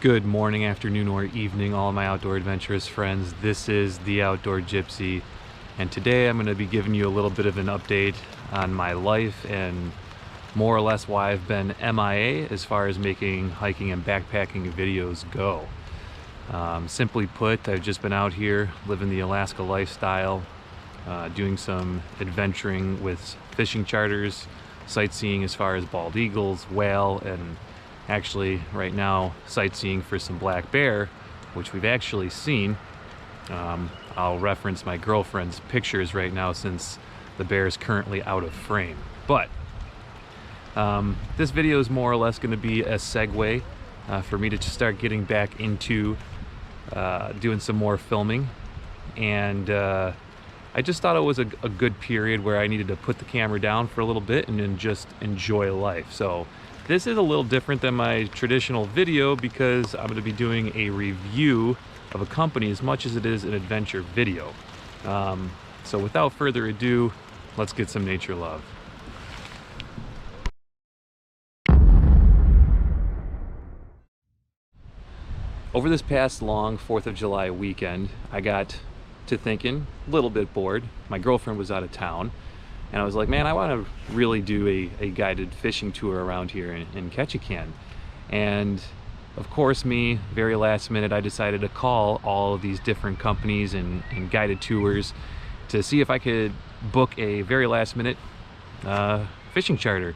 Good morning, afternoon, or evening, all of my outdoor adventurous friends. This is the Outdoor Gypsy, and today I'm going to be giving you a little bit of an update on my life and more or less why I've been MIA as far as making hiking and backpacking videos go. Simply put, I've just been out here living the Alaska lifestyle, doing some adventuring with fishing charters, sightseeing as far as bald eagles, whale, and actually right now sightseeing for some black bear, which we've actually seen. I'll reference my girlfriend's pictures right now since the bear is currently out of frame. But this video is more or less going to be a segue for me to just start getting back into doing some more filming. And I just thought it was a good period where I needed to put the camera down for a little bit and then just enjoy life. So this is a little different than my traditional video because I'm going to be doing a review of a company as much as it is an adventure video. So without further ado, let's get some nature love. Over this past long 4th of July weekend, I got to thinking, a little bit bored. My girlfriend was out of town. And I was like, man, I want to really do a guided fishing tour around here in Ketchikan. And of course, me, very last minute, I decided to call all of these different companies and guided tours to see if I could book a very last minute fishing charter.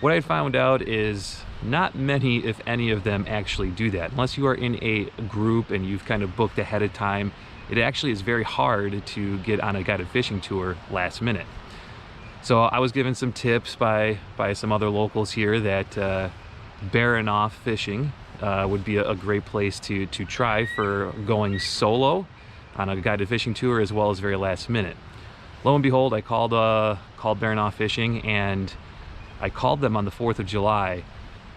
What I found out is not many, if any of them, actually do that. Unless you are in a group and you've kind of booked ahead of time, it actually is very hard to get on a guided fishing tour last minute. So I was given some tips by some other locals here that Baranof Fishing would be a great place to try for going solo on a guided fishing tour as well as very last minute. Lo and behold, I called Baranof Fishing, and I called them on the 4th of July,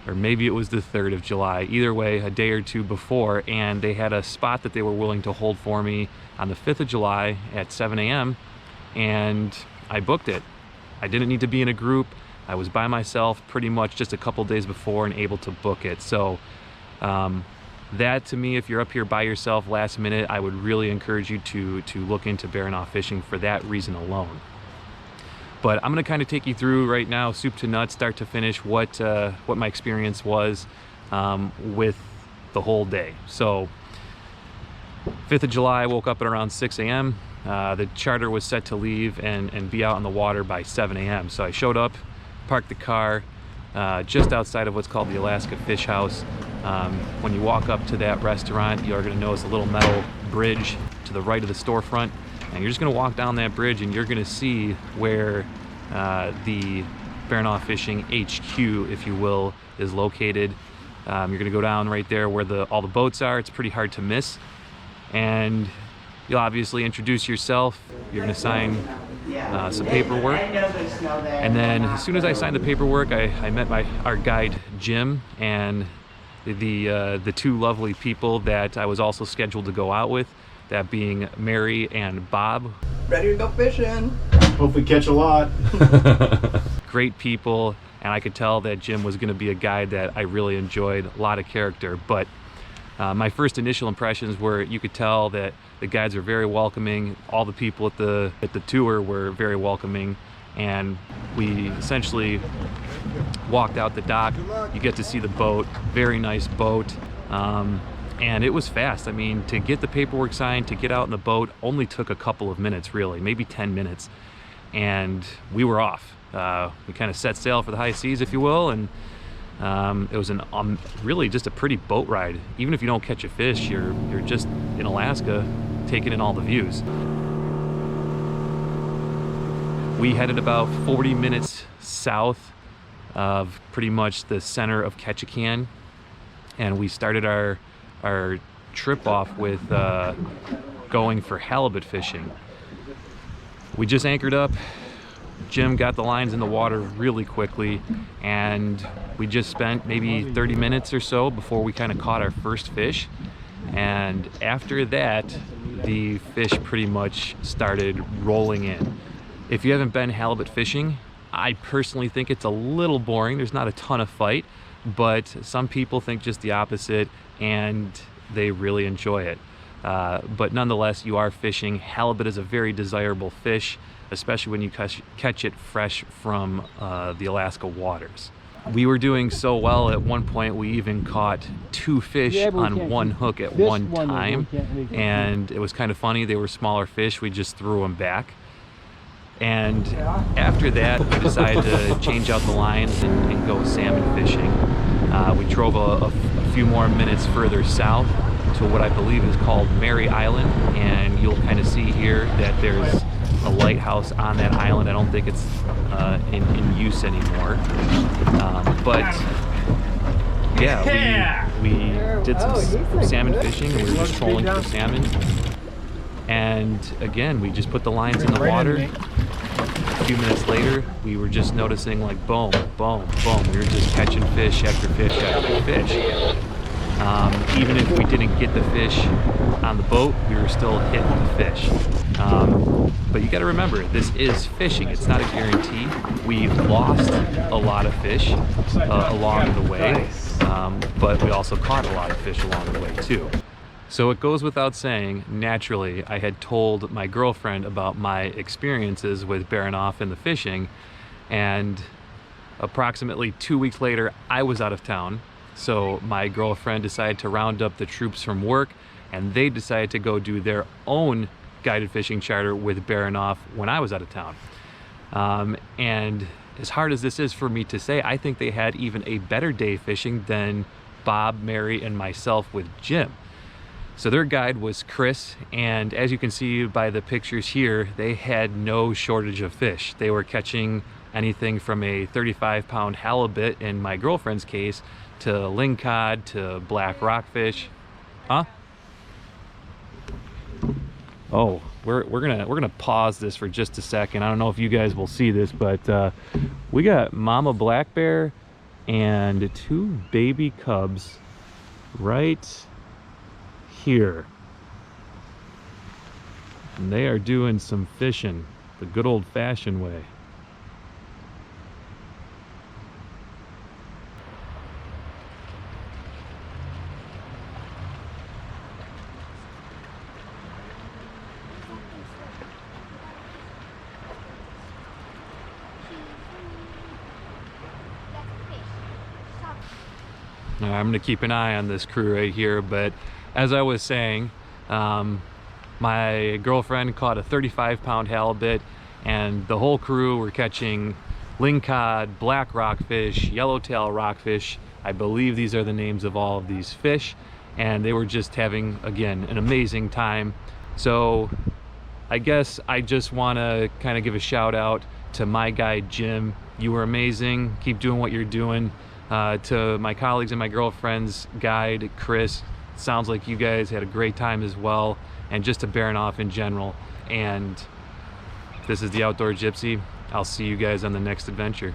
or maybe it was the 3rd of July, either way, a day or two before, and they had a spot that they were willing to hold for me on the 5th of July at 7 a.m. and I booked it. I didn't need to be in a group. I was by myself pretty much just a couple days before and able to book it. So that, to me, if you're up here by yourself last minute, I would really encourage you to look into Baranof Fishing for that reason alone. But I'm going to kind of take you through right now, soup to nuts, start to finish, what my experience was with the whole day. So 5th of July, I woke up at around 6 a.m. The charter was set to leave and be out on the water by 7 a.m. So I showed up, parked the car just outside of what's called the Alaska Fish House. When you walk up to that restaurant, you're going to notice a little metal bridge to the right of the storefront. And you're just going to walk down that bridge and you're going to see where the Baranof Fishing HQ, if you will, is located. You're going to go down right there where all the boats are. It's pretty hard to miss. And you'll obviously introduce yourself. You're going to sign some paperwork. And then as soon as I signed the paperwork, I met our guide, Jim, and the two lovely people that I was also scheduled to go out with, that being Mary and Bob. Ready to go fishing. Hope we catch a lot. Great people, and I could tell that Jim was going to be a guide that I really enjoyed, a lot of character. But my first initial impressions were, you could tell that the guides are very welcoming. All the people at the tour were very welcoming, and we essentially walked out the dock. You get to see the boat, very nice boat, and it was fast. I mean, to get the paperwork signed, to get out in the boat, only took a couple of minutes, really, maybe 10 minutes, and we were off. We kind of set sail for the high seas, if you will, and it was really just a pretty boat ride. Even if you don't catch a fish, you're just in Alaska taking in all the views. We headed about 40 minutes south of pretty much the center of Ketchikan, and we started our trip off with going for halibut fishing. We just anchored up. Jim got the lines in the water really quickly, and we just spent maybe 30 minutes or so before we kind of caught our first fish. And after that, the fish pretty much started rolling in. If you haven't been halibut fishing, I personally think it's a little boring. There's not a ton of fight, but some people think just the opposite, and they really enjoy it. But nonetheless, you are fishing. Halibut is a very desirable fish, especially when you catch it fresh from the Alaska waters. We were doing so well at one point, we even caught 2 fish on one hook at one time, and it was kind of funny. They were smaller fish. We just threw them back. And after that, we decided to change out the lines and go salmon fishing. We drove a few more minutes further south to what I believe is called Mary Island, and you'll kind of see here that there's a lighthouse on that island. I don't think it's in use anymore, but yeah, we did some salmon fishing, and we were just trolling for salmon. And again, we just put the lines in the water. A few minutes later, we were just noticing, like, boom, boom, boom. We were just catching fish after fish after fish. Even if we didn't get the fish on the boat, we were still hitting the fish. But you got to remember, this is fishing. It's not a guarantee. We've lost a lot of fish along the way, but we also caught a lot of fish along the way too. So it goes without saying, naturally, I had told my girlfriend about my experiences with Baranof and the fishing, and approximately 2 weeks later, I was out of town. So my girlfriend decided to round up the troops from work, and they decided to go do their own guided fishing charter with Baranof when I was out of town. And as hard as this is for me to say, I think they had even a better day fishing than Bob, Mary, and myself with Jim. So their guide was Chris, and as you can see by the pictures here, they had no shortage of fish. They were catching anything from a 35-pound halibut, in my girlfriend's case, to lingcod, to black rockfish. Huh? Oh, we're gonna pause this for just a second. I don't know if you guys will see this, but we got mama black bear and 2 baby cubs right here, and they are doing some fishing the good old-fashioned way. Now, I'm going to keep an eye on this crew right here, but as I was saying, my girlfriend caught a 35-pound halibut, and the whole crew were catching lingcod, black rockfish, yellowtail rockfish. I believe these are the names of all of these fish, and they were just having, again, an amazing time. So I guess I just want to kind of give a shout out to my guide Jim. You were amazing. Keep doing what you're doing. To my colleagues and my girlfriend's guide Chris, sounds like you guys had a great time as well, and just to Baranof in general. And this is the Outdoor Gypsy. I'll see you guys on the next adventure.